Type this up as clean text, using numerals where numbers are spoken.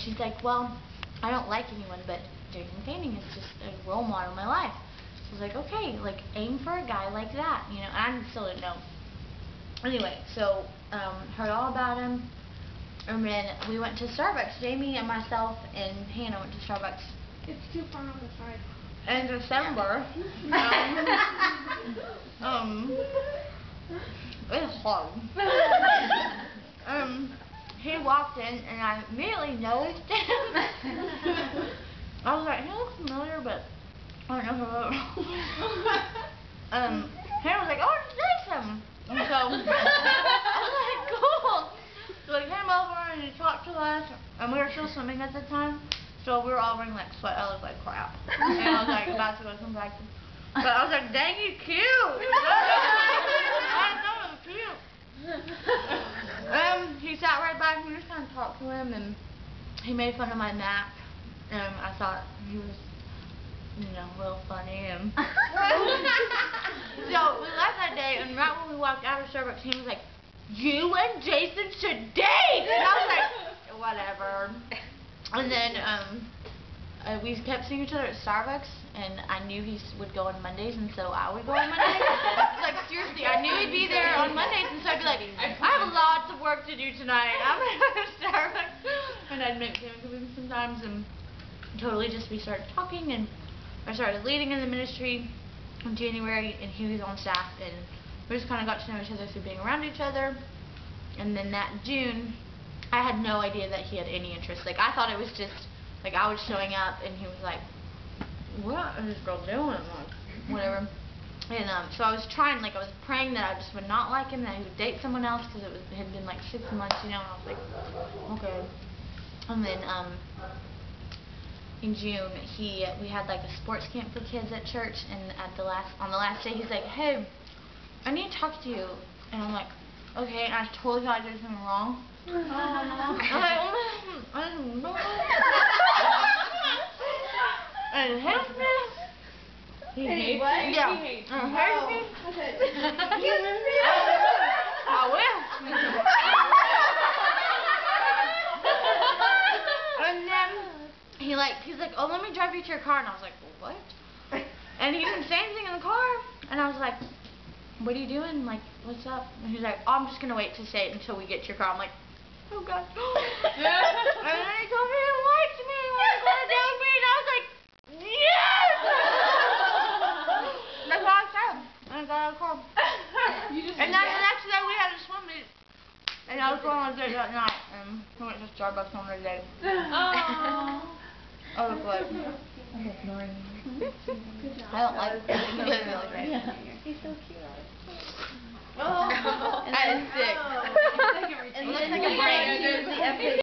she's like, well, I don't like anyone, but Jason Painting is just a role model in my life. So I was like, okay, like, aim for a guy like that, you know, and I still didn't know. Anyway, so, heard all about him, and then we went to Starbucks. Jamie and myself and Hannah went to Starbucks. It's too far on the side. In December. It's hard. He walked in, and I immediately noticed him. I was like, he looks familiar, but I don't know who. Hannah was like, oh, it's Jason. And so I was like, cool. So he came over and he talked to us, and we were still swimming at the time, so we were all wearing like sweat. I looked like crap, and I was like about to go swim back. But I was like, dang, he's cute. I thought it was cute. He sat right back and we just kind of talked to him, and he made fun of my nap, and I thought he was, you know, real funny. And so we left that day, and right when we walked out of Starbucks, he was like, you and Jason should date! And I was like, whatever. And then we kept seeing each other at Starbucks, and I knew he would go on Mondays, and so I would go on Mondays. Like, seriously, I knew he'd be there on Mondays, and so I'd be like, I have lots of work to do tonight. I'm going to go to Starbucks. And I'd make him come in sometimes, and totally just we started talking, and I started leading in the ministry in January, and he was on staff, and we just kind of got to know each other through being around each other. And then that June, I had no idea that he had any interest. Like, I thought it was just, like, I was showing up, and he was like, what is this girl doing? Like, whatever. And so I was trying, like, I was praying that I just would not like him, that he would date someone else, because it had been like 6 months, you know, and I was like, okay. And then in June, we had like a sports camp for kids at church, and on the last day, he's like, hey, I need to talk to you. And I'm like, okay. And I totally thought I did something wrong. I'm like, I don't know. And it hates me. He hates what? Yeah. He hates me. I will. And then he's like, oh, let me drive you to your car. And I was like, well, what? And he didn't say anything in the car. And I was like, what are you doing? Like, what's up? And he's like, oh, I'm just going to wait to say it until we get to your car. I'm like, oh, God. And then he told me he liked me. He wanted to go on a date with me. And I was like, yes! That's all I said. And I got out of the car. And then the next day we had a swim meet. And I was going on a date that night. And we went to Starbucks on the day. Oh. I was like, I'm ignoring you. I don't like it. He's so cute. Oh, that is sick. It looks like a brain.